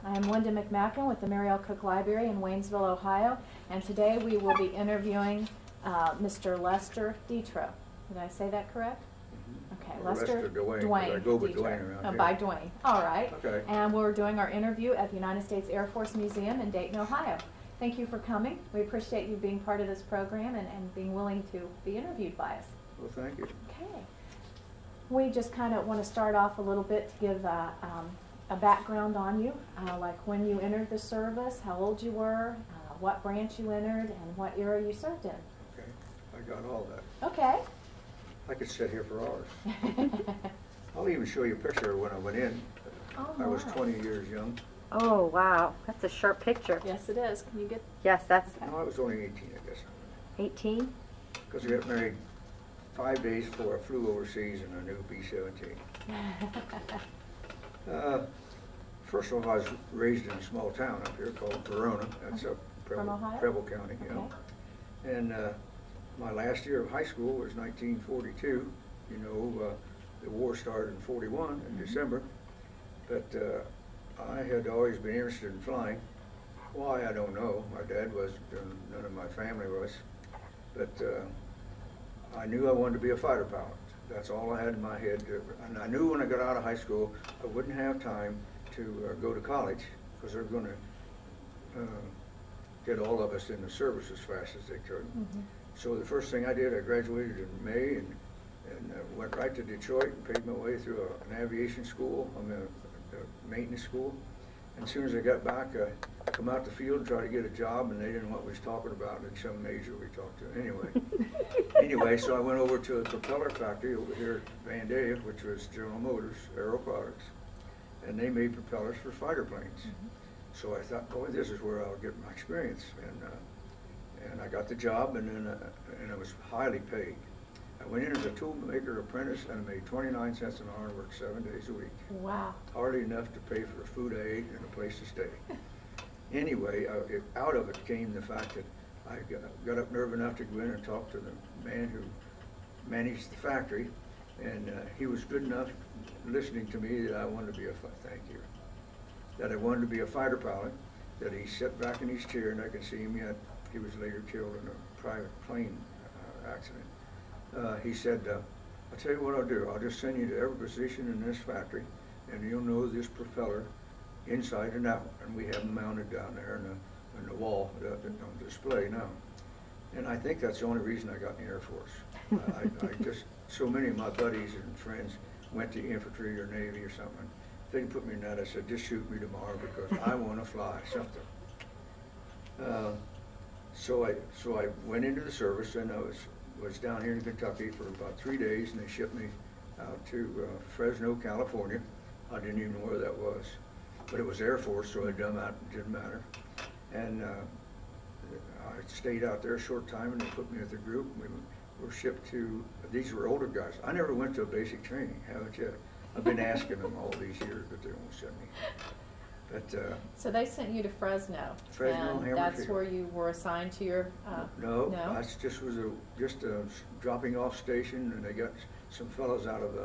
I am Linda McMacken with the Mary L. Cook Library in Waynesville, Ohio, and today we will be interviewing Mr. Lester Detro. Did I say that correct? Okay, Lester Dwain. I go by Dwain around here. By Dwain. All right. Okay. And we're doing our interview at the United States Air Force Museum in Dayton, Ohio. Thank you for coming. We appreciate you being part of this program and being willing to be interviewed by us. Well, thank you. Okay. We just kind of want to start off a little bit to give a background on you, like when you entered the service, how old you were, what branch you entered, and what era you served in. Okay, I got all that. Okay. I could sit here for hours. I'll even show you a picture of when I went in. Oh, I was my. 20 years young. Oh, wow. That's a sharp picture. Yes, it is. Can you get? Yes, that's No, I was only 18, I guess. 18? Because I got married 5 days before I flew overseas in a new B-17. First of all, I was raised in a small town up here called Verona. That's up Preble County, you know. And my last year of high school was 1942. You know, the war started in 41 in December. But I had always been interested in flying. Why, I don't know. My dad was, none of my family was. But I knew I wanted to be a fighter pilot. That's all I had in my head. And I knew when I got out of high school, I wouldn't have time to go to college because they're going to get all of us in the service as fast as they could. So the first thing I did, I graduated in May and went right to Detroit and paid my way through an aviation school, a maintenance school. And as soon as I got back, I come out the field and tried to get a job, and they didn't know what we was talking about in some major we talked to. Anyway, so I went over to a propeller factory over here at Vandalia, which was General Motors Aero Products, and they made propellers for fighter planes. So I thought, boy, this is where I'll get my experience, and I got the job, and I was highly paid. I went in as a toolmaker apprentice, and I made 29 cents an hour and worked 7 days a week. Wow. Hardly enough to pay for food I ate and a place to stay. Anyway, out of it came the fact that I got up nerve enough to go in and talk to the man who managed the factory, and he was good enough listening to me that I wanted to be that I wanted to be a fighter pilot, that he sat back in his chair, and I can see him yet. He was later killed in a private plane accident. He said, I'll tell you what I'll do. I'll just send you to every position in this factory, and you'll know this propeller inside and out. And we have them mounted down there in the wall on display now. And I think that's the only reason I got in the Air Force. I just, so many of my buddies and friends went to infantry or Navy or something. If they put me in that, I said, just shoot me tomorrow because I want to fly something. So I went into the service, and I was down here in Kentucky for about 3 days, and they shipped me out to Fresno, California. I didn't even know where that was, but it was Air Force, so it didn't matter. And I stayed out there a short time, and they put me with the group. We were shipped to, these were older guys. I never went to a basic training, haven't you? I've been asking them all these years, but they won't send me. But, so they sent you to Fresno, and that's where you were assigned to your. No, I just was just a dropping off station, and they got some fellows out of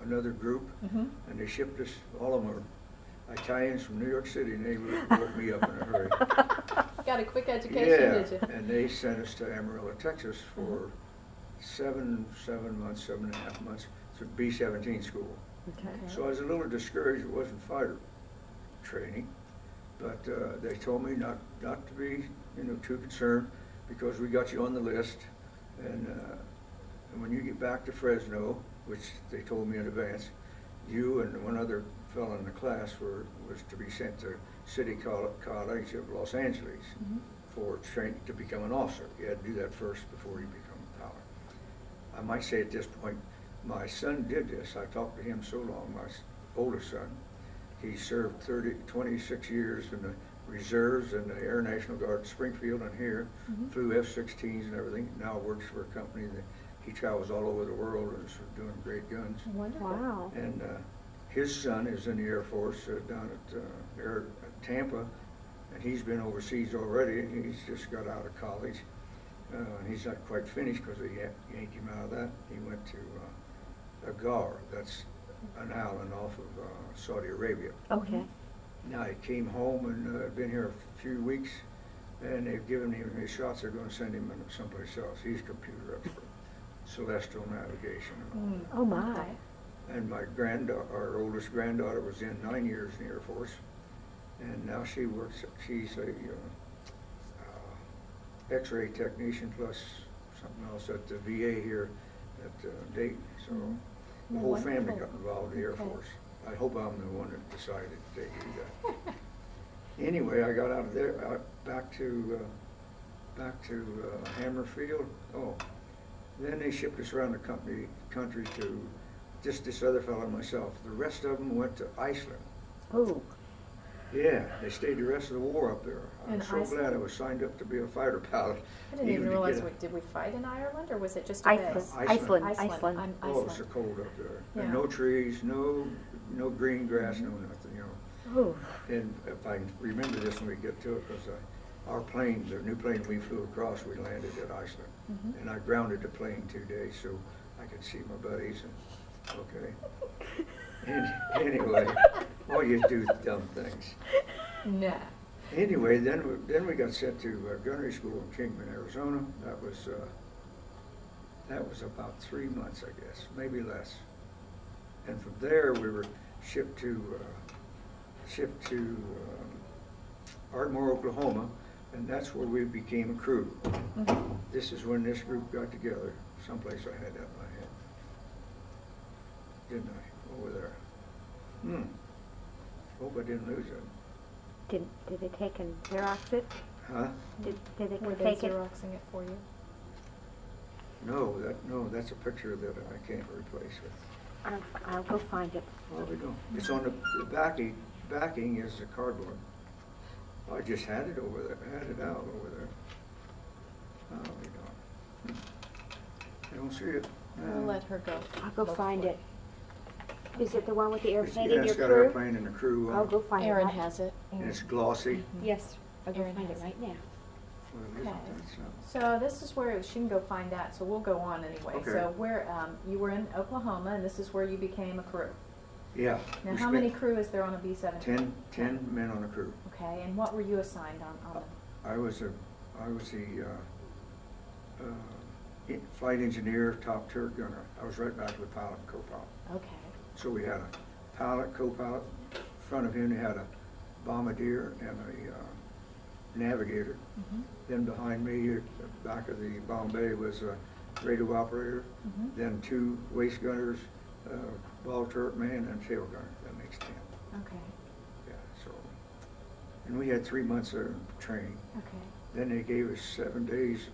another group, and they shipped us. All of them are Italians from New York City, and they woke me up in a hurry. Got a quick education, did you? And they sent us to Amarillo, Texas for 7 months, 7.5 months through B-17 school. Okay. So I was a little discouraged. It wasn't fighter training, but they told me not to be too concerned because we got you on the list, and when you get back to Fresno, which they told me in advance, you and one other fellow in the class was to be sent to City College of Los Angeles for training to become an officer. You had to do that first before you become a pilot. I might say at this point, my son did this. I talked to him so long, my oldest son. He served 26 years in the reserves and the Air National Guard in Springfield and here, flew F-16s and everything. Now works for a company that he travels all over the world and is doing great guns. Wonderful. Wow. And his son is in the Air Force down at Tampa, and he's been overseas already. He's just got out of college. And he's not quite finished because they yanked him out of that. He went to Agar, that's an island off of Saudi Arabia. Okay. Now I came home and I've been here a few weeks, and they've given him his shots. They're going to send him someplace else. He's a computer expert, celestial navigation. And all. Oh my. Okay. And my our oldest granddaughter was in 9 years in the Air Force, and now she works. She's a X-ray technician plus something else at the VA here at Dayton. So the whole family got involved in the Air Force. I hope I'm the one that decided to do that. Anyway, I got out of there, back to Hammerfield. Oh, then they shipped us around the country to just this other fellow and myself. The rest of them went to Iceland. Oh. Yeah, they stayed the rest of the war up there. I'm so Iceland? glad I was signed up to be a fighter pilot. I didn't even realize, did we fight in Ireland, or was it just a Iceland. base? Iceland. Iceland. Oh, it was so cold up there. Yeah. And no trees, no green grass, no nothing, you know. Ooh. And if I remember this when we get to it, because our plane, the new plane we flew across, we landed at Iceland. And I grounded the plane 2 days so I could see my buddies. And, okay. And anyway, all you do is dumb things. Nah. Anyway, then we got sent to gunnery school in Kingman, Arizona. That was about 3 months, I guess, maybe less. And from there, we were shipped to Ardmore, Oklahoma, and that's where we became a crew. This is when this group got together. Someplace I had that in my head, didn't I? Over there. Hope I didn't lose it. Did they take and Xerox it? Huh? Did they Were they take it? Xeroxing it for you? No, that's a picture that I can't replace it. I'll go find it. Well, we don't. It's on the backing. Backing is the cardboard. I just had it over there. Had it out over there. Oh, we don't. I don't see it. We'll let her go. I'll go look find for it. Is it the one with the airplane Yeah, and your it's got crew? airplane and a crew on I'll it. go find Aaron it. has it. And it's glossy. Yes, I'll go Aaron find it has it. right now. Well, isn't Okay. that So this is where she can go find that. So we'll go on anyway. Okay. So where you were in Oklahoma, and this is where you became a crew. Yeah. Now, we how spent many crew is there on a B-17? 10 men on a crew. Okay, and what were you assigned on I was the flight engineer, top turret gunner. I was right back with pilot and co-pilot. Okay. So we had a pilot, co-pilot. In front of him, he had a bombardier and a navigator. Then behind me, at the back of the Bombay, was a radio operator. Then 2 waist gunners, ball turret man, and tail gunner. That makes 10. Okay. Yeah. So, and we had 3 months of training. Okay. Then they gave us 7 days.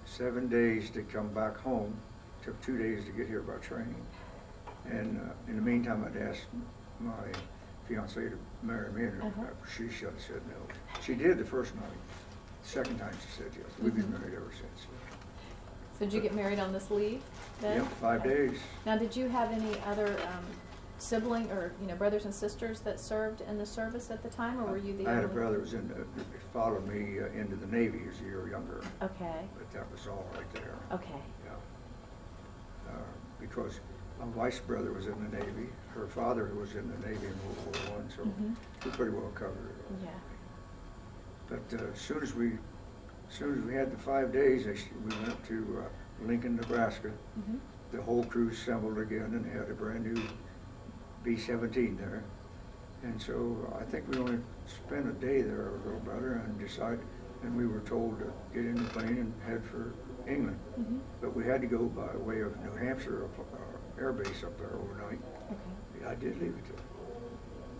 7 days to come back home. Took 2 days to get here by train. And in the meantime, I'd asked my fiancée to marry me, and she should have said no. She did the first night. The second time she said yes. We've been married ever since. So did you get married on this leave then? Yep, 5 days. Now, did you have any other sibling or brothers and sisters that served in the service at the time, or were you the I had a only? brother who was followed me into the Navy. He was a year younger. Okay. But that was all right there. Okay. Yeah. Because my wife's brother was in the Navy. Her father was in the Navy in World War I, so we pretty well covered it all. Yeah. But as soon as we had the 5 days, we went up to Lincoln, Nebraska. The whole crew assembled again, and they had a brand new B-17 there. And so I think we only spent a day there, a little better, and we were told to get in the plane and head for England. But we had to go by way of New Hampshire Air Base up there overnight. Okay. I did leave it to you.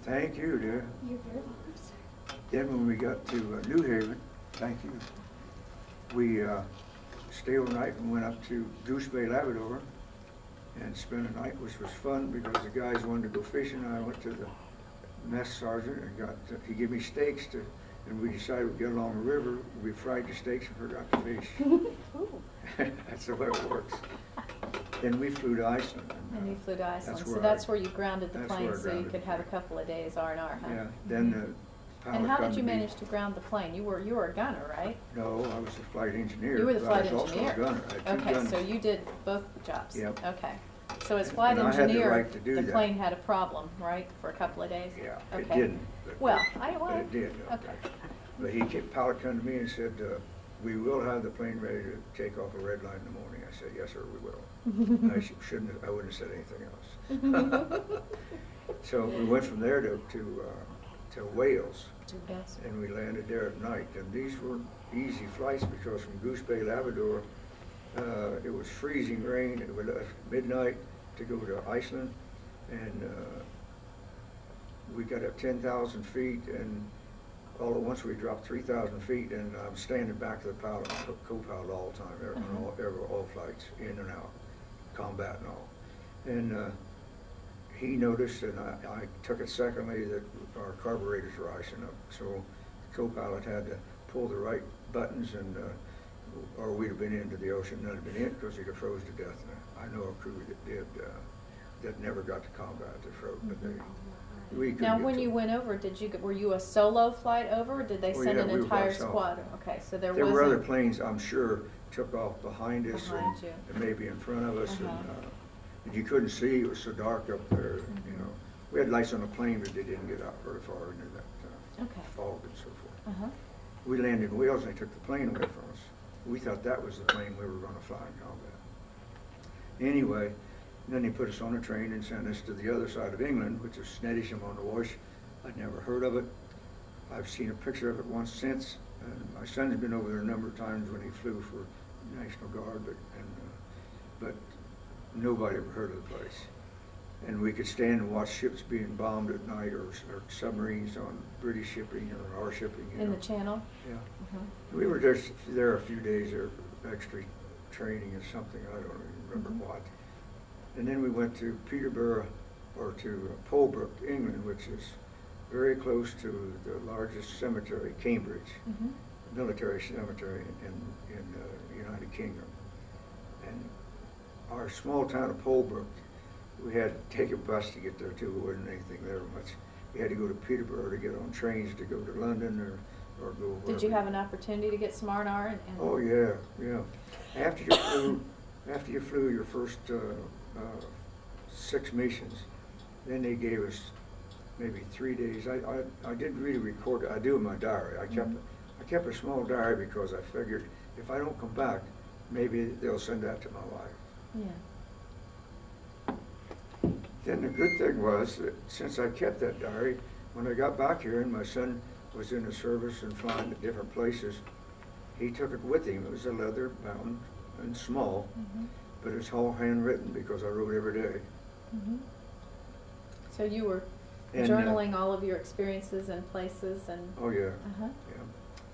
Thank you, dear. You're very welcome, sir. Then when we got to New Haven, thank you, we stayed overnight and went up to Goose Bay, Labrador, and spent a night, which was fun because the guys wanted to go fishing. I went to the mess sergeant and he gave me steaks and we decided we'd get along the river. We fried the steaks and forgot to fish. That's the way it works. Then we flew to Iceland. And you flew to Iceland, that's so where that's where you grounded the that's plane, where I so you grounded could the have a plane. couple of days R&R, huh? Yeah. Then the pilot And how come did you to me. manage to ground the plane? You were a gunner, right? No, I was the flight engineer. You were the but flight I was engineer. also a gunner. I had 2 Okay, guns. so you did both jobs. Yep. Okay. So as flight And I had the engineer, right to do the that. plane had a problem, right, for a couple of days? Yeah, Okay. it didn't. But Well, but it did. Okay. But he kept, pilot come to me and said, we will have the plane ready to take off a red line in the morning. I said, yes, sir, we will. I wouldn't have said anything else. So we went from there to Wales, Yes. and we landed there at night. And these were easy flights because from Goose Bay, Labrador, it was freezing rain. It was midnight to go to Iceland, and we got up 10,000 feet, and all at once we dropped 3,000 feet, and I'm standing back to the pilot, co-pilot all the time, on all flights, in and out, combat and all. And he noticed, and I took it secondly, that our carburetors were icing up. So the co-pilot had to pull the right buttons, and or we'd have been into the ocean. None had been in because he'd have froze to death. And I know a crew that did, that never got to combat, that froze, but we couldn't Now, get when to you it. were you a solo flight over, or did they send Yeah, an we were by entire ourselves. squadron? Okay, so there There wasn't. were other planes, I'm sure, took off behind us Behind you. and maybe in front of us, Uh-huh. and you couldn't see. It was so dark up there. You know, we had lights on the plane, but they didn't get out very far into that Okay. fog and so forth. Uh-huh. We landed in Wales, and they took the plane away from us. We thought that was the plane we were going to fly in combat. Anyway, then they put us on a train and sent us to the other side of England, which is Sneddisham-on-the-Wash. I'd never heard of it. I've seen a picture of it once since. My son's been over there a number of times when he flew for National Guard, but nobody ever heard of the place. And we could stand and watch ships being bombed at night, or submarines on British shipping or our shipping. In the channel? Yeah. Uh-huh. We were just there a few days, there, extra training or something, I don't even remember what. And then we went to Peterborough, or to Polbrook, England, which is very close to the largest cemetery, Cambridge, military cemetery in the United Kingdom. And our small town of Polbrook, we had to take a bus to get there too. There wasn't anything there much. We had to go to Peterborough to get on trains to go to London or go wherever. Did you have an opportunity to get some R&R? And Oh yeah, yeah. After you flew your first 6 missions, then they gave us maybe 3 days. I didn't really record it. I do in my diary. I kept a small diary because I figured if I don't come back, maybe they'll send that to my wife. Yeah. Then the good thing was that since I kept that diary, when I got back here and my son was in the service and flying to different places, he took it with him. It was a leather bound and small, but it's all handwritten because I wrote every day. So you were And, journaling all of your experiences and places and. Oh yeah,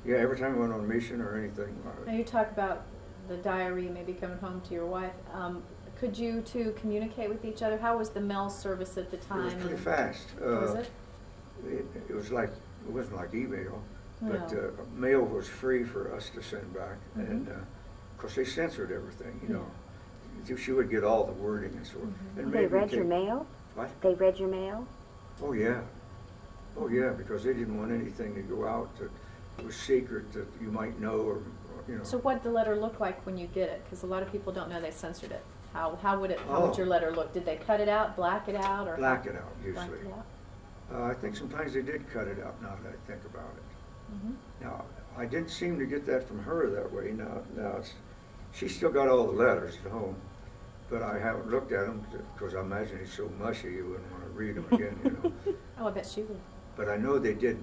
yeah. Every time I went on a mission or anything. Now you talk about the diary, maybe coming home to your wife. Could you two communicate with each other? How was the mail service at the time? It was pretty fast. Was it? It was like, it wasn't like email, but No. mail was free for us to send back, and of course they censored everything. You know, she would get all the wording and so on. And They maybe read your mail? What? They read your mail? Oh yeah, oh yeah, because they didn't want anything to go out that was secret that you might know, or you know. So what did the letter look like when you get it? Because a lot of people don't know they censored it. How would your letter look? Did they cut it out, black it out, or black it out usually? Black it out? I think sometimes they did cut it out. Now that I think about it. Now I didn't seem to get that from her that way. Now she still got all the letters at home, but I haven't looked at them because I imagine it's so mushy you wouldn't want to read them again. You know. Oh, I bet she would. But I know they did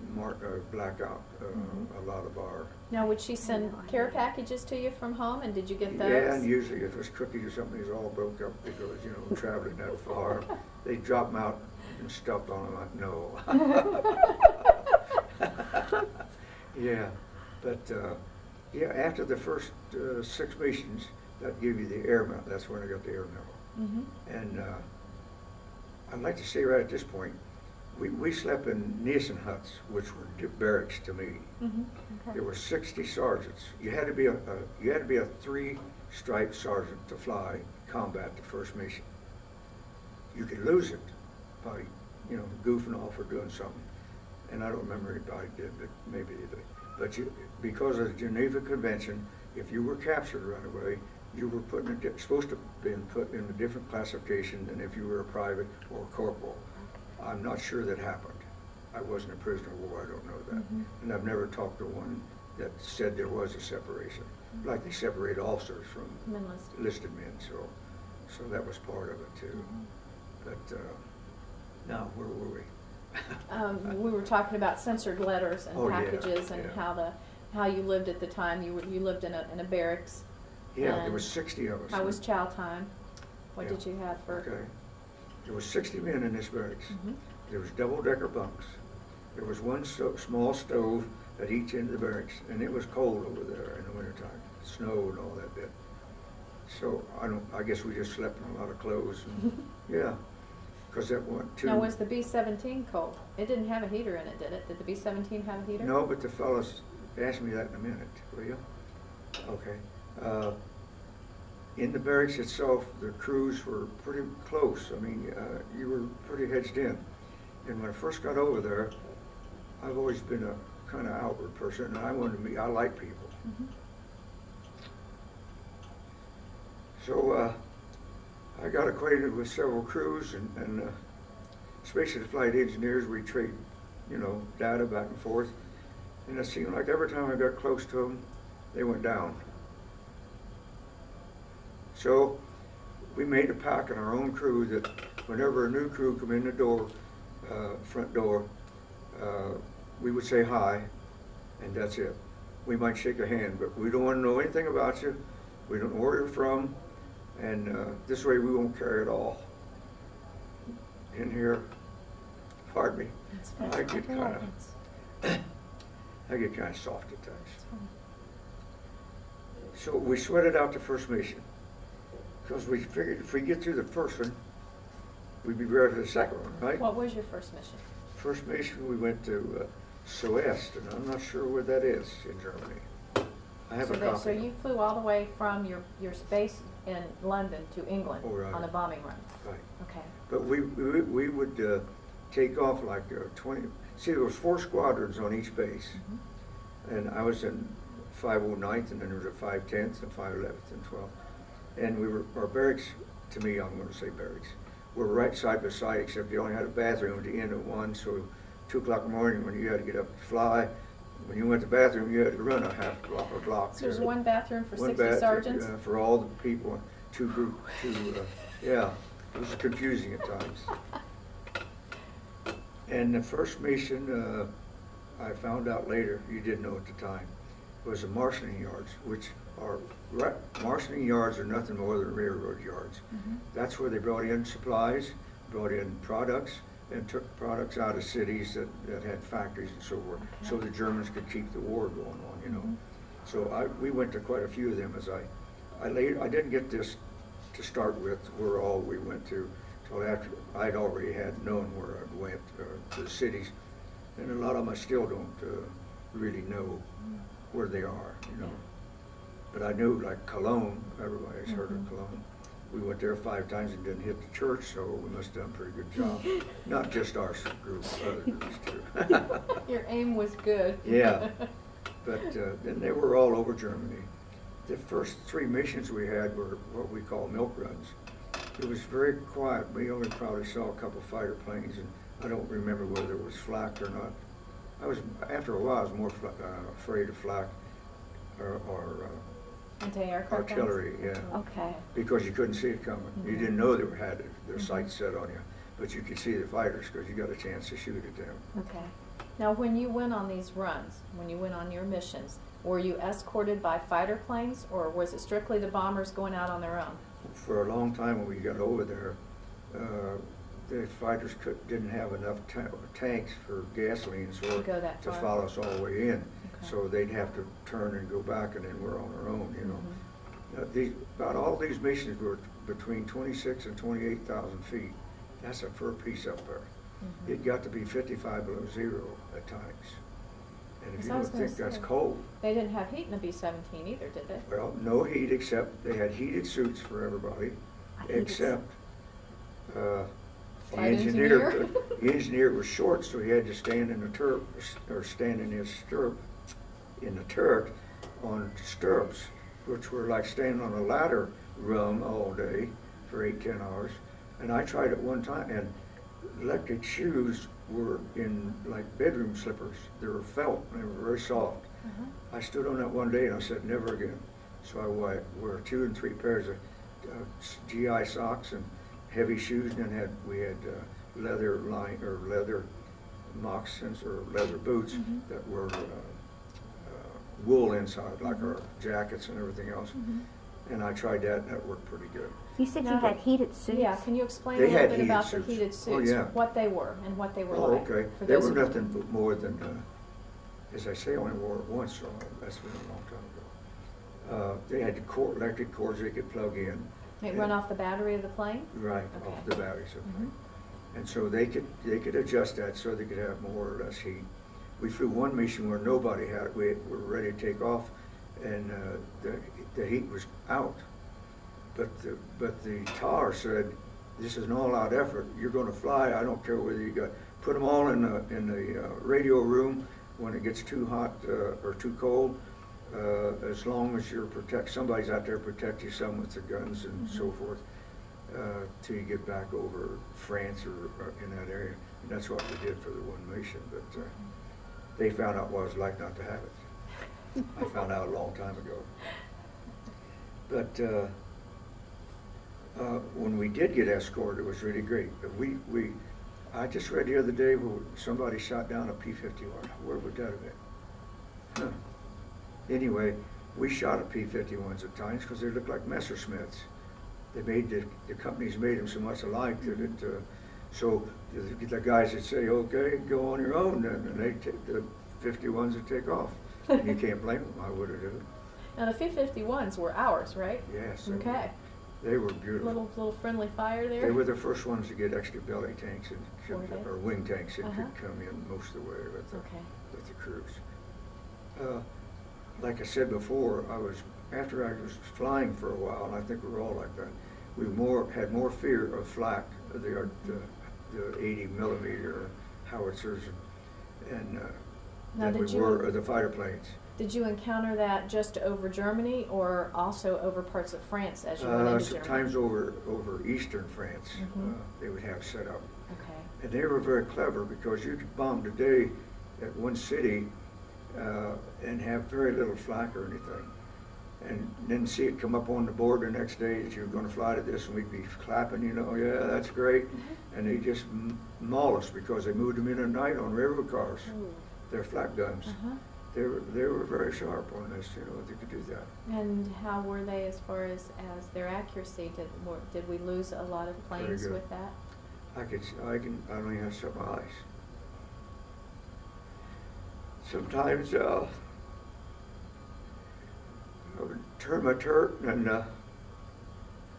black out a lot of our. Now, would she send care packages to you from home, and did you get those? Yeah, and usually if it was cookies or something, it was all broke up because, you know, traveling that far, they drop them out and stuffed on them. No. Yeah, but yeah, after the first 6 missions, that gave you the air medal. That's when I got the air medal. And I'd like to say right at this point, we slept in Nielsen huts, which were barracks to me. There were 60 sergeants. You had to be a 3-stripe sergeant to fly combat the first mission. You could lose it by, you know, goofing off or doing something. And I don't remember anybody did, but maybe they did. But because of the Geneva Convention, if you were captured right away, you were supposed to be put in a different classification than if you were a private or a corporal. I'm not sure that happened. I wasn't a prisoner of war, I don't know that. And I've never talked to one that said there was a separation. Like they separate officers from enlisted men, so that was part of it too. But now, where were we? We were talking about censored letters and packages and how you lived at the time. You lived in a barracks. Yeah, there was 60 of us. How was chow time? What did you have for? Okay, there was 60 men in this barracks. There was double-decker bunks. There was one small stove at each end of the barracks, and it was cold over there in the wintertime, snow and all that bit. So I guess we just slept in a lot of clothes. And, yeah, because that went too. Now, was the B-17 cold? It didn't have a heater in it, did it? Did the B-17 have a heater? No, but the fellas asked me that in a minute, will you? Okay. In the barracks itself, the crews were pretty close. I mean, you were pretty hedged in. And when I first got over there, I've always been a kind of outward person, and I like people. So I got acquainted with several crews, and especially the flight engineers. We trade, data back and forth. And it seemed like every time I got close to them, they went down. So we made a pact in our own crew that whenever a new crew come in the door, front door, we would say hi, and that's it. We might shake a hand, but we don't want to know anything about you. We don't know where you're from, and this way we won't carry it all. In here, pardon me, I get kind of soft at times. So we sweated out the first mission, because we figured if we get through the first one, we'd be ready for the second one, right? What was your first mission? First mission, we went to Soest, and I'm not sure where that is in Germany. I have a copy. So you flew all the way from your base in London to England on a bombing run. Right. Okay. But we would take off like 20. See, there was 4 squadrons on each base, and I was in 509th, and then there was a 510th, and 511th, and 12th. And our barracks, to me, I'm going to say barracks, were right side by side, except you only had a bathroom at the end of one. So 2 o'clock in the morning, when you had to get up to fly, when you went to the bathroom, you had to run a half block or block. So there's one bathroom for 60 sergeants? For all the people, yeah, it was confusing at times. And the first mission, I found out later, you didn't know at the time, was the marshalling yards, which are, marshalling yards are nothing more than railroad yards. That's where they brought in supplies, brought in products, and took products out of cities that had factories and so forth, so the Germans could keep the war going on, So we went to quite a few of them. As I didn't get this to start with, where all we went to, till after I'd already had known where I went to the cities, and a lot of them I still don't really know where they are, But I knew, like Cologne, everybody's heard of Cologne. We went there 5 times and didn't hit the church, so we must have done a pretty good job. Not just our group, other groups too. Your aim was good. Yeah, but then they were all over Germany. The first 3 missions we had were what we call milk runs. It was very quiet. We only probably saw a couple fighter planes, and I don't remember whether it was flak or not. After a while, I was more afraid of flak or anti-aircraft artillery, guns? yeah. Okay. Because you couldn't see it coming. You didn't know they had their sights set on you, but you could see the fighters because you got a chance to shoot at them. Okay. Now, when you went on these runs, when you went on your missions, were you escorted by fighter planes, or was it strictly the bombers going out on their own? For a long time when we got over there, the fighters didn't have enough tanks for gasoline to follow us all the way in. Okay. So they'd have to turn and go back, and then we're on our own, About all these missions were between 26 and 28,000 feet. That's a fur piece up there. It got to be 55 below zero at times. And if you don't think that's cold. They didn't have heat in the B-17 either, did they? Well, no heat, except they had heated suits for everybody, except the engineer was short, so he had to stand in the turret, or stand in his stirrup, in the turret on stirrups, which were like standing on a ladder rung all day for 8–10 hours. And I tried it one time, and electric shoes were in like bedroom slippers. They were felt, and they were very soft. I stood on that one day and I said, never again. So I wore 2 and 3 pairs of GI socks and heavy shoes, and then we had leather moccasins or leather boots that were wool inside, like our jackets and everything else. And I tried that, and that worked pretty good. You said you had heated suits? Yeah, can you explain They a little had bit heated about suits. the heated Oh, suits, yeah. what they were and what they were Oh, like? okay. For They those were who- nothing but more than, as I say, I only wore it once, so that's been a long time ago. They had electric cords they could plug in. It run off the battery of the plane? Right, Okay. off the batteries of the plane. And so they could adjust that so they could have more or less heat. We flew one mission where nobody had it. We were ready to take off, and the heat was out. But the tar said, "This is an all-out effort. You're going to fly. I don't care whether you put them all in the radio room when it gets too hot or too cold. As long as somebody's out there to protect you, some with the guns and so forth, till you get back over France or in that area." And that's what we did for the one mission. But they found out what it was like not to have it. I found out a long time ago. But when we did get escorted, it was really great. But I just read the other day where somebody shot down a P-51. Where would that have been? Huh. Anyway, we shot at P-51s at times because they looked like Messerschmitts. They made the companies made them so much alike that so the guys would say, "Okay, go on your own," and the 51s would take off. And you can't blame them. I would have done it. Now the P-51s were ours, right? Yes. Okay. They were beautiful. Little friendly fire there. They were the first ones to get extra belly tanks Were they? or wing tanks that could come in most of the way with the crews. Like I said before, after I was flying for a while, and I think we were all like that. We had more fear of flak, the 80mm howitzers, and than we were of the fighter planes. Did you encounter that just over Germany, or also over parts of France as you went into Germany? Sometimes over eastern France, they would have set up. Okay. And they were very clever because you could bomb today at one city and have very little flak or anything. And then see it come up on the board the next day that you're going to fly to this, and we'd be clapping, yeah, that's great. And they just maul us because they moved them in at night on railroad cars, their flak guns. They were very sharp on this, they could do that. And how were they as far as their accuracy? Did we lose a lot of planes with that? I only have to shut my eyes. Sometimes I would turn my turret and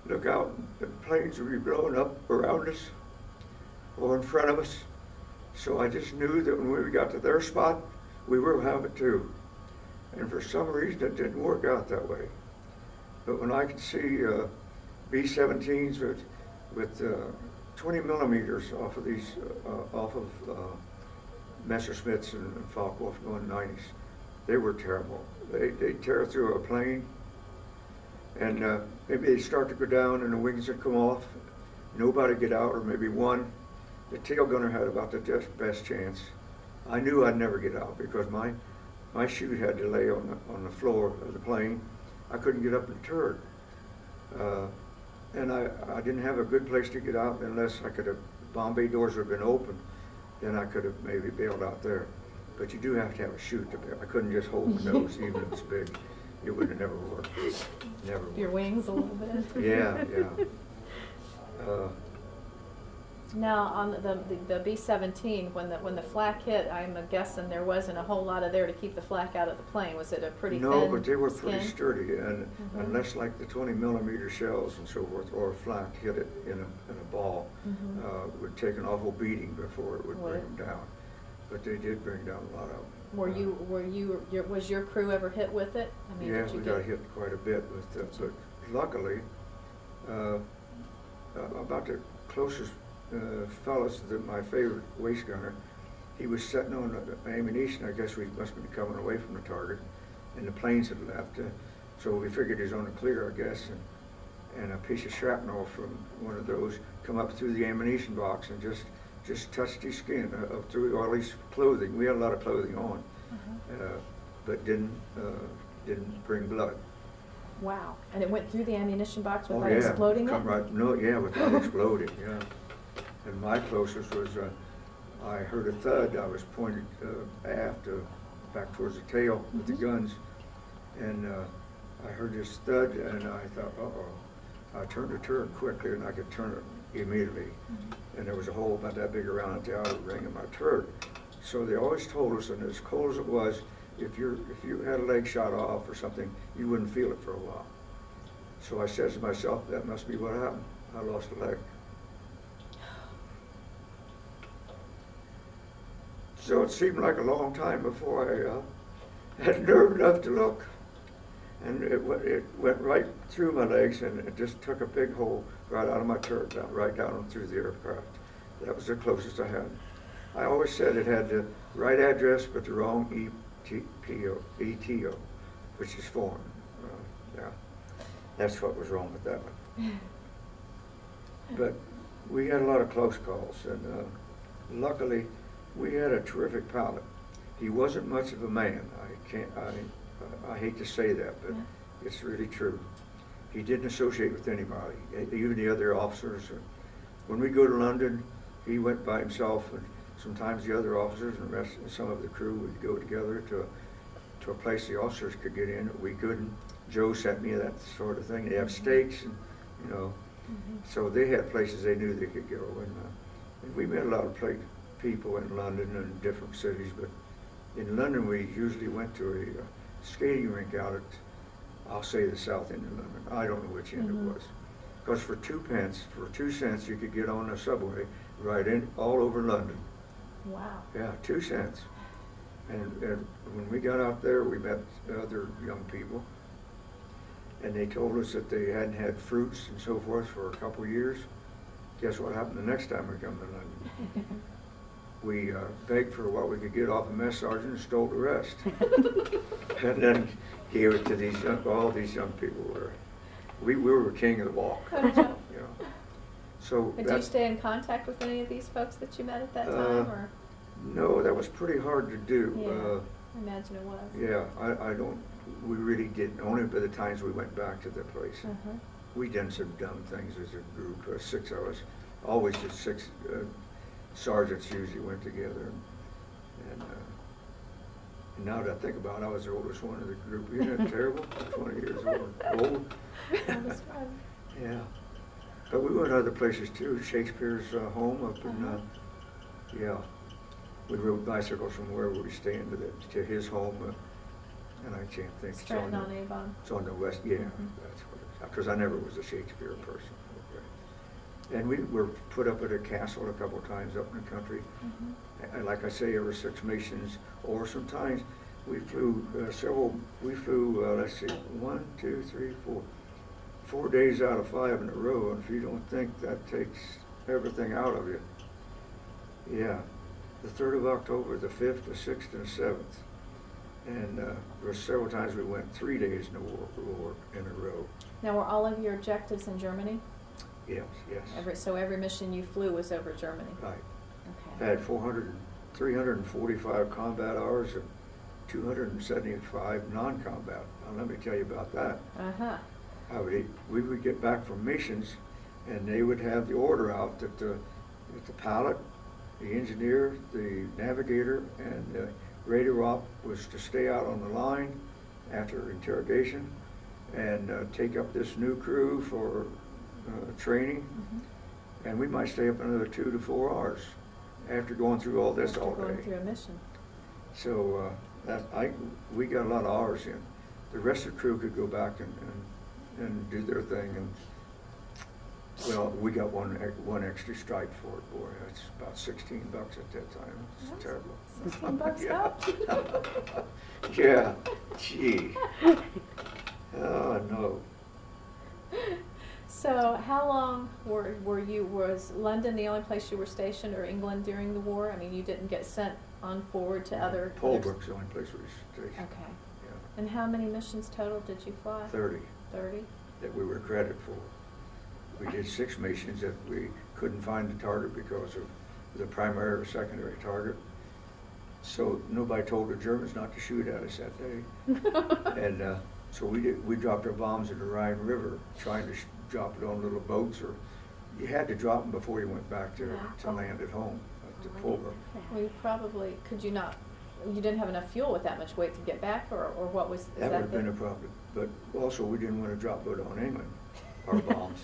look out, and the planes would be blowing up around us or in front of us. So I just knew that when we got to their spot, we will have it too. And for some reason, it didn't work out that way. But when I could see B-17s with 20 millimeters off of these, Messerschmitts and Focke-Wulf 190s, they were terrible. They tear through a plane, and maybe they start to go down, and the wings would come off. Nobody get out, or maybe one. The tail gunner had about the best chance. I knew I'd never get out because my chute had to lay on the floor of the plane. I couldn't get up in the turret, and I didn't have a good place to get out unless bomb bay doors would have been open. Then I could have maybe bailed out there. But you do have to have a chute to bail. I couldn't just hold my nose, even if it's big. It would have never worked. Never worked. Your wings a little bit. Yeah. Now on the B-17, when the flak hit, I'm guessing there wasn't a whole lot of there to keep the flak out of the plane. Was it a pretty thin No, but they were skin? pretty sturdy, and unless like the 20 millimeter shells and so forth, or flak hit it in a ball, would take an awful beating before it would bring them down. But they did bring down a lot of them. Was your crew ever hit with it? I mean, yeah, we got hit quite a bit with it, but luckily, about the closest fellows that my favorite waist gunner, he was sitting on the ammunition. I guess we must have been coming away from the target, and the planes had left. So we figured he was on the clear, I guess, and a piece of shrapnel from one of those come up through the ammunition box and just touched his skin up through all his clothing. We had a lot of clothing on, but didn't bring blood. Wow. And it went through the ammunition box without exploding it? Right, no, yeah, without exploding, yeah. And my closest was, I heard a thud. I was pointed aft, back towards the tail with the guns, and I heard this thud, and I thought, uh-oh. I turned the turret quickly, and I could turn it immediately. And there was a hole about that big around the outer ring of my turret. So they always told us, and as cold as it was, if you had a leg shot off or something, you wouldn't feel it for a while. So I said to myself, that must be what happened. I lost a leg. So it seemed like a long time before I had nerve enough to look. And it went right through my legs, and it just took a big hole right out of my turret, right down through the aircraft. That was the closest I had. I always said it had the right address, but the wrong ETO, which is foreign. Yeah, that's what was wrong with that one. But we had a lot of close calls, and luckily we had a terrific pilot. He wasn't much of a man. I hate to say that, but it's really true. He didn't associate with anybody, even the other officers. When we go to London, he went by himself, and sometimes the other officers and the rest, some of the crew would go together to a place the officers could get in. We couldn't. Joe sent me that sort of thing. They have steaks, and you know, so they had places they knew they could go. And we met a lot of people in London and different cities, but in London we usually went to a skating rink out at, I'll say the south end of London. I don't know which end it was. Because for 2 cents, you could get on a subway right in all over London. Wow. Yeah, 2 cents. And when we got out there, we met other young people, and they told us that they hadn't had fruits and so forth for a couple of years. Guess what happened the next time we come to London? We begged for what we could get off a mess sergeant and stole the rest. And then gave it to all these young people. We were king of the walk. You know. So did you stay in contact with any of these folks that you met at that time? Or? No, that was pretty hard to do. Yeah, I imagine it was. Yeah, I don't, we really didn't. Only by the times we went back to the place. We done some dumb things as a group, 6 of us. Always just 6 sergeants usually went together. And now that I think about it, I was the oldest one of the group. Isn't that terrible? 20 years old. That was fun. Yeah. But we went other places too. Shakespeare's home up in, yeah. We rode bicycles from where we were staying to his home, and I can't think. Stratton-on-Avon. It's on the west, yeah. That's what it's, because I never was a Shakespeare person. Okay. And we were put up at a castle a couple of times up in the country. And like I say, every 6 missions, or sometimes we flew let's see, 1, 2, 3, 4 days out of 5 in a row, and if you don't think that takes everything out of you, yeah. The 3rd of October, the 5th, the 6th, and the 7th. And there were several times we went 3 days in a row. Now, were all of your objectives in Germany? Yes, yes. So every mission you flew was over Germany? Right. Okay. I had 345 combat hours and 275 non-combat. Now, let me tell you about that. We would get back from missions, and they would have the order out that the pilot, the engineer, the navigator, and the radio op was to stay out on the line after interrogation and take up this new crew for training. And we might stay up another 2 to 4 hours after going through all this all day. Going through a mission. So we got a lot of hours in. The rest of the crew could go back and do their thing. And well, we got one extra stripe for it. Boy, that's about $16 at that time. It's terrible. $16 up? Yeah. Gee. Oh no. So how long was London the only place you were stationed, or England during the war? I mean, you didn't get sent on forward to other... Polbrook's the only place we were stationed. Okay. Yeah. And how many missions total did you fly? 30. 30? That we were credited for. We did 6 missions that we couldn't find the target because of the primary or secondary target. So nobody told the Germans not to shoot at us that day. And so we dropped our bombs in the Rhine River, trying to drop it on little boats, or you had to drop them before you went back to land at home, to pull them. Well, you probably, you didn't have enough fuel with that much weight to get back, or what was, That would have been a problem. But also, we didn't want to drop it on England, our bombs.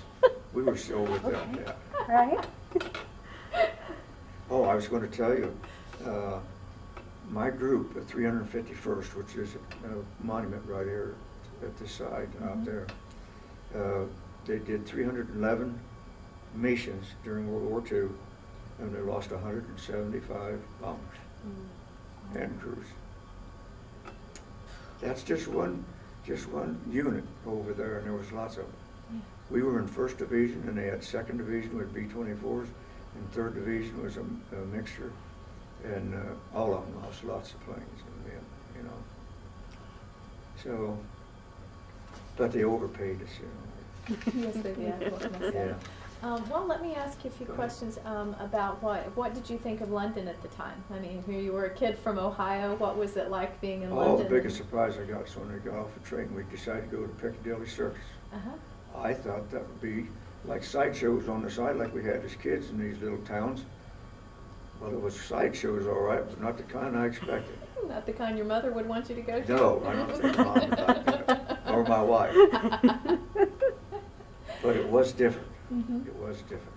We were still with them, yeah. Right? Oh, I was going to tell you, my group, the 351st, which is a monument right here at the side out there, they did 311 missions during World War II, and they lost 175 bombers and crews. That's just one unit over there, and there was lots of them. Yeah. We were in 1st Division, and they had 2nd Division with B-24s, and 3rd Division was a mixture, and all of them lost lots of planes and men, you know. So, but they overpaid us, you know. Yes, they did. Yeah. Well, let me ask you a few questions about what did you think of London at the time? I mean, here you were a kid from Ohio. What was it like being in London? The biggest surprise I got was when we got off the train, we decided to go to Piccadilly Circus. I thought that would be like sideshows on the side like we had as kids in these little towns. Well, it was sideshows all right, but not the kind I expected. Not the kind your mother would want you to go to? No, I don't think Mom would like that, or my wife. But it was different. It was different.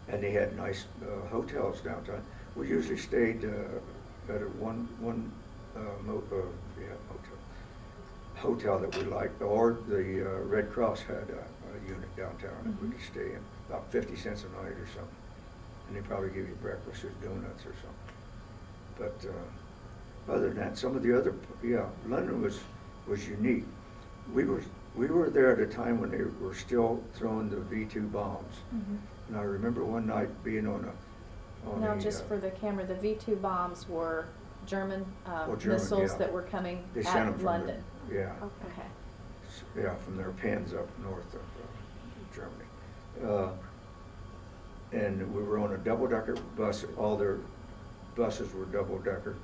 And they had nice hotels downtown. We usually stayed at a hotel that we liked, or the Red Cross had a unit downtown that we could stay in, about 50 cents a night or something. And they probably give you breakfast or donuts or something. But other than that, some of the other, London was unique. We were there at a time when they were still throwing the V2 bombs. And I remember one night being on Now, just for the camera, the V2 bombs were German, missiles that were coming at London. Okay. Yeah, from their pens up north of Germany. And we were on a double-decker bus. All their buses were double-decker.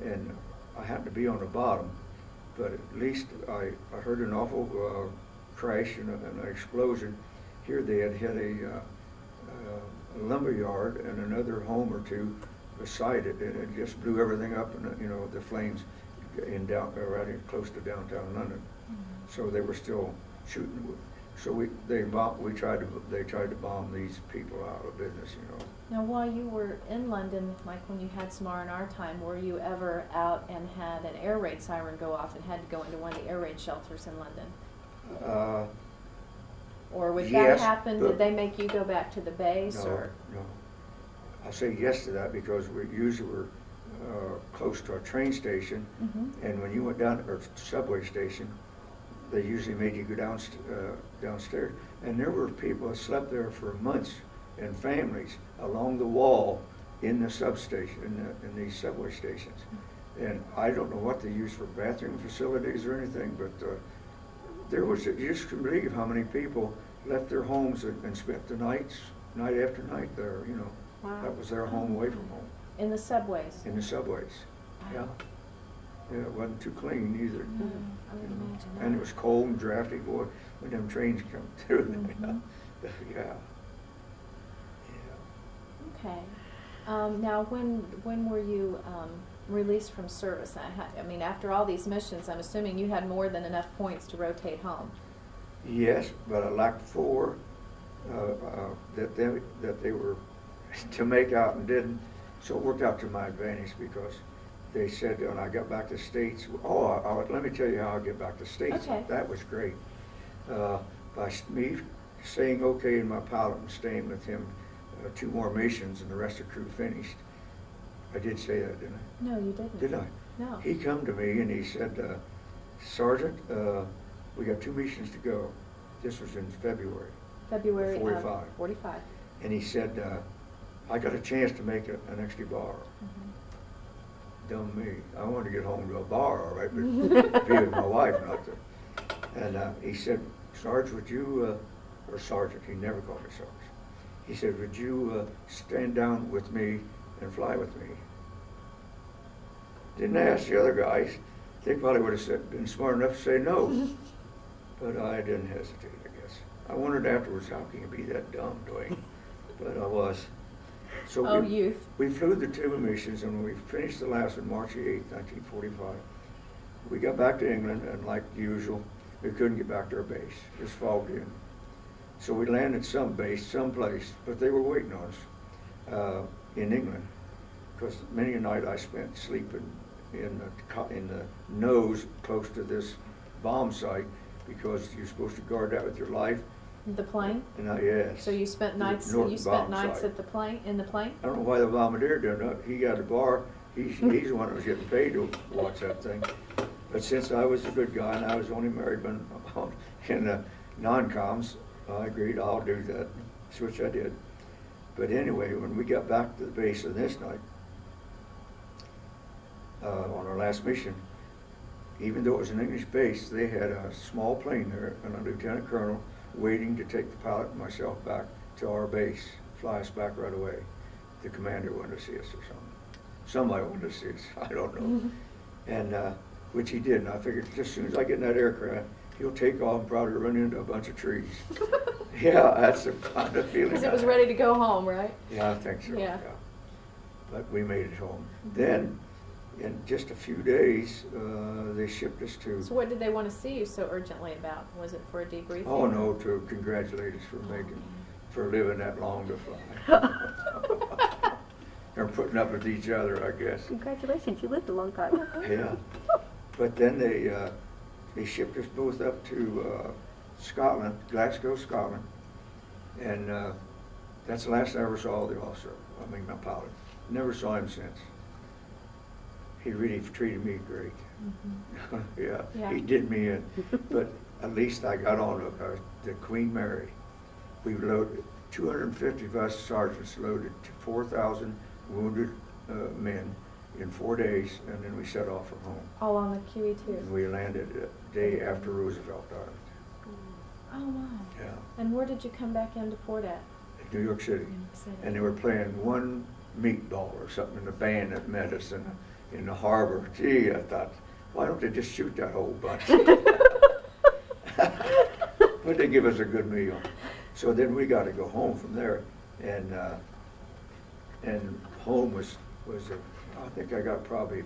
And I happened to be on the bottom, but at least I heard an awful crash and an explosion. Here they had hit a lumber yard and another home or two beside it, and it just blew everything up, and you know, the flames right in close to downtown London. So they were still shooting. So they tried to bomb these people out of business, you know. Now, while you were in London, like when you had some R&R time, were you ever out and had an air raid siren go off and had to go into one of the air raid shelters in London? Or when that happened, did they make you go back to the base? No. I say yes to that because we usually were close to our train station, and when you went down to our subway station, they usually made you go downstairs, and there were people that slept there for months, and families along the wall in the substation, in these subway stations. And I don't know what they used for bathroom facilities or anything, but there was, you just couldn't believe how many people left their homes and spent the night after night there, you know. Wow. That was their home away from home. In the subways? In the subways, yeah. Yeah, it wasn't too clean either. I would imagine that. And it was cold and drafty, boy, when them trains come through. Yeah. Okay. Now, when were you released from service? I mean, after all these missions, I'm assuming you had more than enough points to rotate home. Yes, but I lacked 4 that they were to make out and didn't. So it worked out to my advantage because they said when I got back to the States, let me tell you how I get back to the States. Okay. That was great. By me saying okay in my pilot and staying with him 2 more missions and the rest of the crew finished. I did say that, didn't I? No, you didn't. Did I? No. He come to me and he said, Sergeant, we got 2 missions to go. This was in February. February 45. 45. And he said, I got a chance to make an extra bar. dumb me. I wanted to get home to a bar, all right, but be with my wife, not to. And he said, Sarge, would you, or Sergeant, he never called me Sarge. He said, would you stand down with me and fly with me? Didn't ask the other guys. They probably would have been smart enough to say no. But I didn't hesitate, I guess. I wondered afterwards, how can you be that dumb, Dwain? But I was. So youth. We flew the 2 missions, and when we finished the last one, March 8, 1945, we got back to England, and like usual, we couldn't get back to our base. It was fogged in. So we landed some base, someplace, but they were waiting on us in England, because many a night I spent sleeping in the nose close to this bomb site, because you're supposed to guard that with your life. The plane? Yes. So you spent nights. You spent nights at the plane. In the plane. I don't know why the bombardier did that. He got a bar. He's the one that was getting paid to watch that thing. But since I was a good guy and I was the only married man in the non-coms, I agreed I'll do that, which I did. But anyway, when we got back to the base of this night, on our last mission, even though it was an English base, they had a small plane there and a lieutenant colonel waiting to take the pilot and myself back to our base, fly us back right away. The commander wanted to see us or something. Somebody wanted to see us, I don't know. And which he did, and I figured just as soon as I get in that aircraft, he'll take off and probably run into a bunch of trees. Yeah, that's the kind of feeling. Because it was ready to go home, right? Yeah, I think so, yeah. But we made it home. Then, in just a few days, they shipped us to... So what did they want to see you so urgently about? Was it for a debriefing? Oh, no, to congratulate us for living that long to fly. They're putting up with each other, I guess. Congratulations, you lived a long time. Yeah. But then they shipped us both up to Scotland, Glasgow, Scotland. And that's the last I ever saw the officer, I mean my pilot. Never saw him since. He really treated me great. Yeah, he did me in. But at least I got on the Queen Mary. We loaded 250 of us sergeants loaded 4,000 wounded men in 4 days, and then we set off from home. All on the QE2. And we landed a day after Roosevelt died. Oh wow. Yeah. And where did you come back into port at? New York City. And they were playing One Meatball or something in the band that met us in the harbor. Gee, I thought, why don't they just shoot that whole bunch? But they give us a good meal. So then we got to go home from there, and home was I think I got probably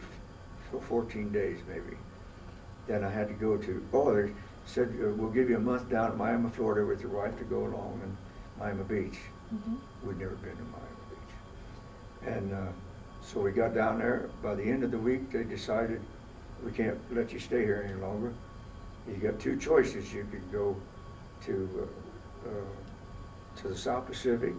14 days maybe. Then I had to go to, they said, we'll give you a month down at Miami, Florida with your wife to go along, and Miami Beach. We'd never been to Miami Beach. And so we got down there. By the end of the week, they decided, we can't let you stay here any longer. You got 2 choices. You could go to the South Pacific.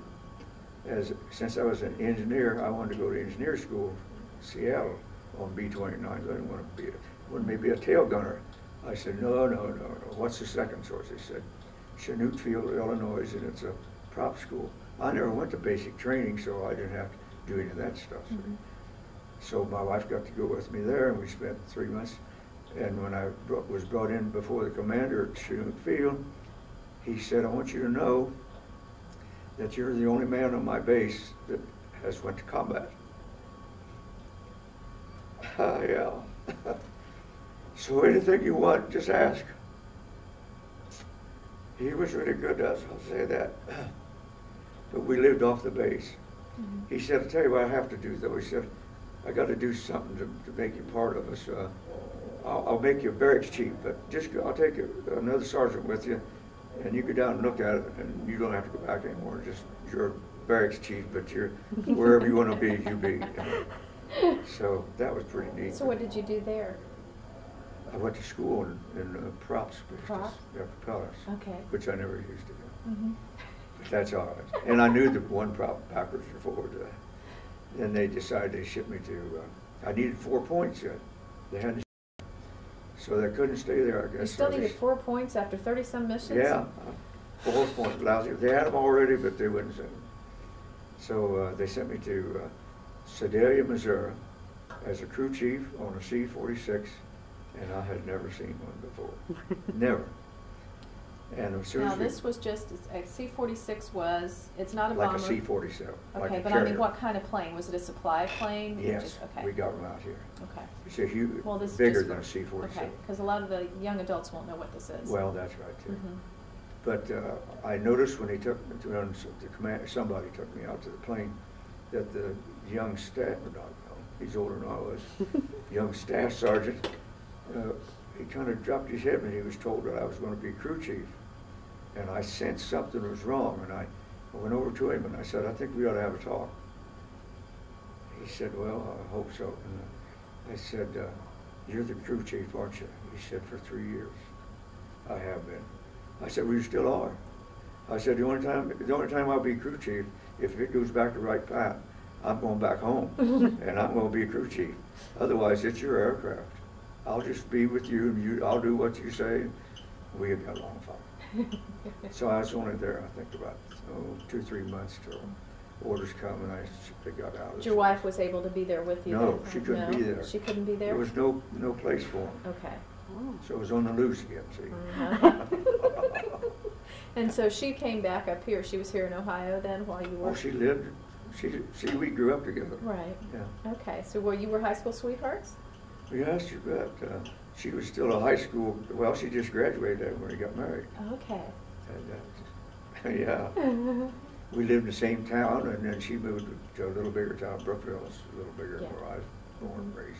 Since I was an engineer, I wanted to go to engineer school in Seattle on B-29. I didn't want to be a tail gunner. I said, no. What's the second choice? They said, Chanute Field, Illinois, and it's a prop school. I never went to basic training, so I didn't have to do any of that stuff. So my wife got to go with me there, and we spent 3 months. And when I was brought in before the commander at Chanute Field, he said, I want you to know that you're the only man on my base that has went to combat. Yeah. So anything you want, just ask. He was really good to us, I'll say that. But we lived off the base. He said, I'll tell you what I have to do, though. He said, I got to do something to make you part of us. I'll make you a barracks chief, but I'll take another sergeant with you, and you go down and look at it, and you don't have to go back anymore. You're a barracks chief, but you're wherever you want to be, you be. So that was pretty neat. So what did you do there? I went to school in props business. Props? Yeah, propellers. Okay. Which I never used to do. But that's all right. And I knew the one prop backwards or forward. Then they decided they shipped me to, I needed 4 points yet. They had to, so they couldn't stay there, I guess. You still needed 4 points after 30-some missions? Yeah, 4 points, lousy. They had them already, but they wouldn't send them. So they sent me to Sedalia, Missouri, as a crew chief on a C-46, and I had never seen one before. Never. And as soon Now as we, this was just, a C-46 was, it's not a bomber. like a C-47, like Okay, a but carrier. I mean, what kind of plane? Was it a supply plane? Yes, Okay. we got them out here. Okay. It's a huge, Well, this is bigger just than a for- C-47. Okay, because a lot of the young adults won't know what this is. Well, that's right too. Mhm. But I noticed when he took when the command, somebody took me out to the plane, that the young staff, not young, he's older than I was, young staff sergeant, he kind of dropped his head when he was told that I was going to be crew chief. And I sensed something was wrong, and I went over to him and I said, I think we ought to have a talk. He said, well, I hope so. And I said, you're the crew chief, aren't you? He said, for 3 years. I have been. I said, well, you still are. I said, the only time I'll be crew chief, if it goes back to right path, I'm going back home, and I'm going to be a crew chief. Otherwise, it's your aircraft. I'll just be with you, and I'll do what you say. We have got along fine. So I was only there, I think, about 2 or 3 months till orders come, and they got out. Your wife was able to be there with you? No, then? she couldn't be there. She couldn't be there? There was no place for them. Okay. So it was on the loose again, see. And so she came back up here. She was here in Ohio then while you were? Oh, she lived, we grew up together. Right. Yeah. Okay. So you were high school sweethearts? Yes, you bet. She was still a high school, well, she just graduated when we got married. Okay. And, yeah. We lived in the same town, and then she moved to a little bigger town. Brookville is a little bigger than where I was born and raised.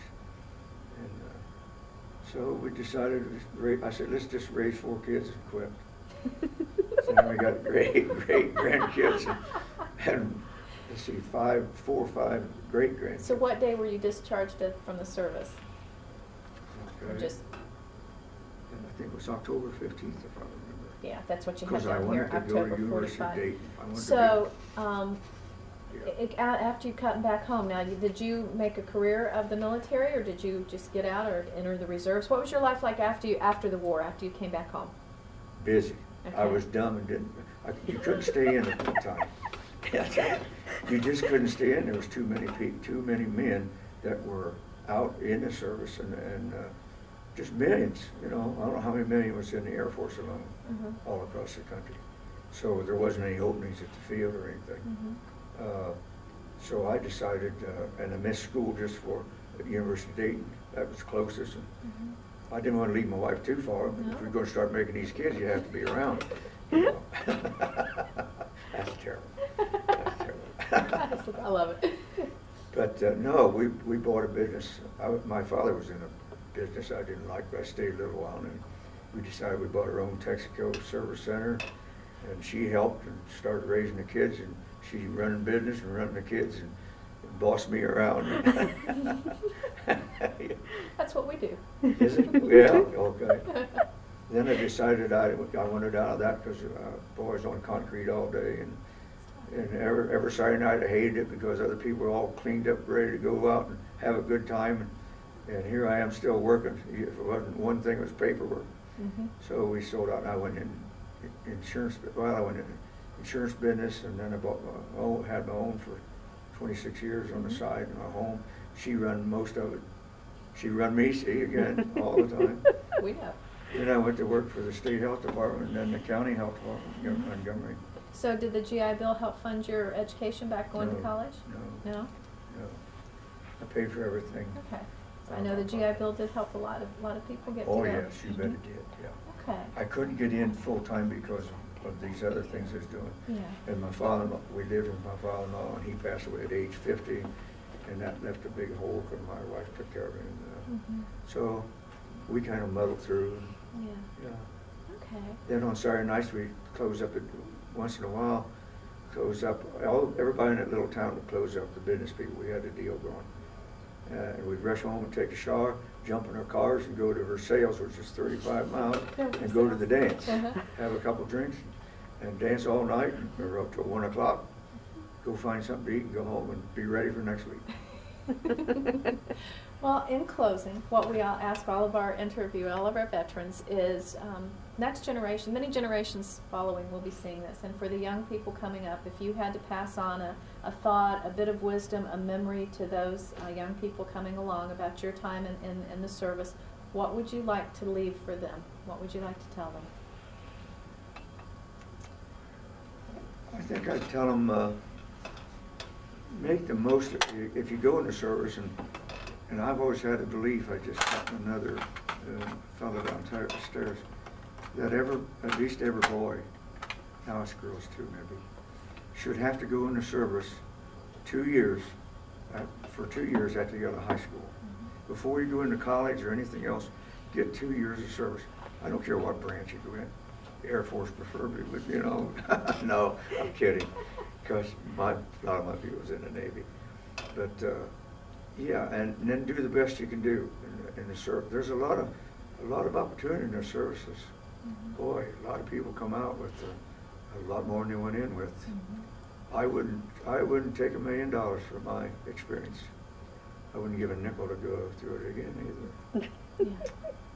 And so we decided, I said, let's just raise 4 kids and quit. So then we got great grandkids, and let's see, 4 or 5 great grandkids. So what day were you discharged from the service? Okay. Or just, And I think it was October 15th, if I remember. yeah, that's what you had Because I down wanted here, to go to October University of 45. Dayton. I wanted So, to be, after you cut back home, now, did you make a career of the military, or did you just get out or enter the reserves? What was your life like after the war, after you came back home? busy. Okay. I was dumb and you couldn't stay in at that time. You just couldn't stay in. There was too many men that were out in the service, and just millions. You know, I don't know how many million was in the Air Force alone, all across the country. So there wasn't any openings at the field or anything. So I decided, and I missed school just for the University of Dayton. That was closest. And I didn't want to leave my wife too far. No. If we're going to start making these kids, you have to be around. You know. That's terrible. That's terrible. I love it. But no, we bought a business. My father was in a business I didn't like, but I stayed a little while, and we decided we bought our own Texaco service center, and she helped and started raising the kids, and she running business and running the kids and bossed me around. That's what we do. Is it? Yeah, okay. Then I decided I wanted out of that because boys on concrete all day, and every Saturday night I hated it because other people were all cleaned up, ready to go out and have a good time, and here I am still working. If it wasn't one thing, it was paperwork. So we sold out, and I went in insurance. Well, I went in insurance business, and then I had my own for 26 years on the side in my home. She run most of it. She run me, see, again, all the time. We know. Then I went to work for the state health department and then the county health department in Montgomery. So did the GI Bill help fund your education back going to No, college? no. No? No. I paid for everything. Okay. So I know the GI Bill did help a lot of people get Oh, to go. yes, you bet it did, yeah. Okay. I couldn't get in full-time because of these other things I was doing. Yeah. And my father-in-law, we lived with my father-in-law, and he passed away at age 50, and that left a big hole because my wife took care of him. So we kind of muddled through. Yeah. Okay. Then on Saturday nights, we close up once in a while, everybody in that little town would close up, the business people. We had a deal going. And we'd rush home and take a shower, jump in our cars and go to Versailles, which is 35 miles, and go to the dance. Have a couple drinks and dance all night, or up till 1 o'clock. Go find something to eat and go home and be ready for next week. Well, in closing, what we all ask all of our veterans is next generation, many generations following will be seeing this, and for the young people coming up, if you had to pass on a thought, a bit of wisdom, a memory to those young people coming along about your time in the service, what would you like to leave for them? What would you like to tell them? I think I'd tell them, make the most of it. If you go into service, and I've always had a belief, I just got another fellow down the stairs, that at least every boy, now it's girls too maybe, should have to go into service 2 years, for 2 years after you go to high school. Mm-hmm. Before you go into college or anything else, get 2 years of service. I don't care what branch you go in. Air Force preferably, but you know, no, I'm kidding, because a lot of my people was in the Navy. But yeah, and then do the best you can do in the service. There's a lot of opportunity in their services. Mm-hmm. Boy, a lot of people come out with a lot more than they went in with. Mm-hmm. I wouldn't take $1 million for my experience. I wouldn't give a nickel to go through it again either. Yeah.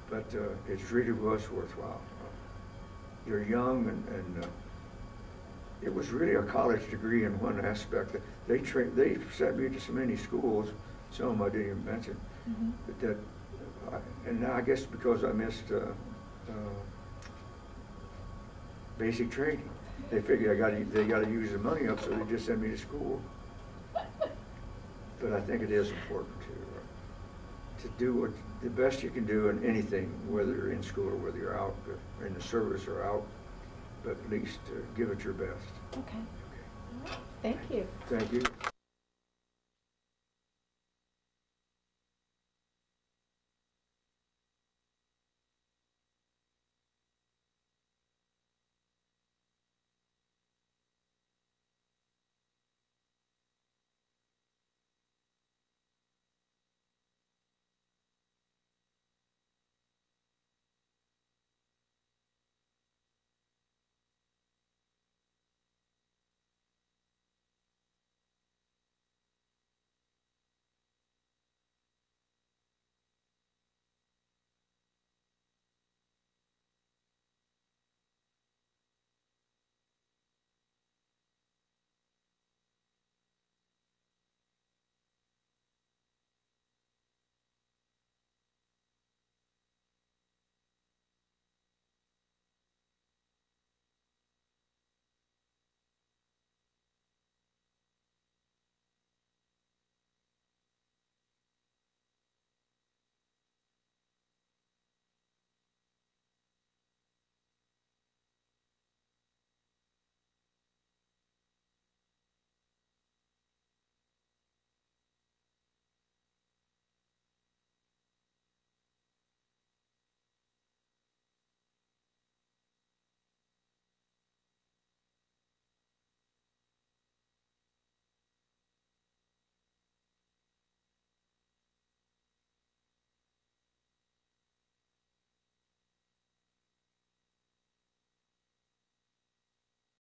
But it really was worthwhile. You're young, and it was really a college degree in one aspect. They sent me to so many schools, some of them I didn't even mention. Mm-hmm. And I guess because I missed basic training, they figured they got to use the money up, so they just sent me to school. But I think it is important to do the best you can do in anything, whether you're in school or whether you're out in the service or out, but at least give it your best. Okay. Thank you. Thank you.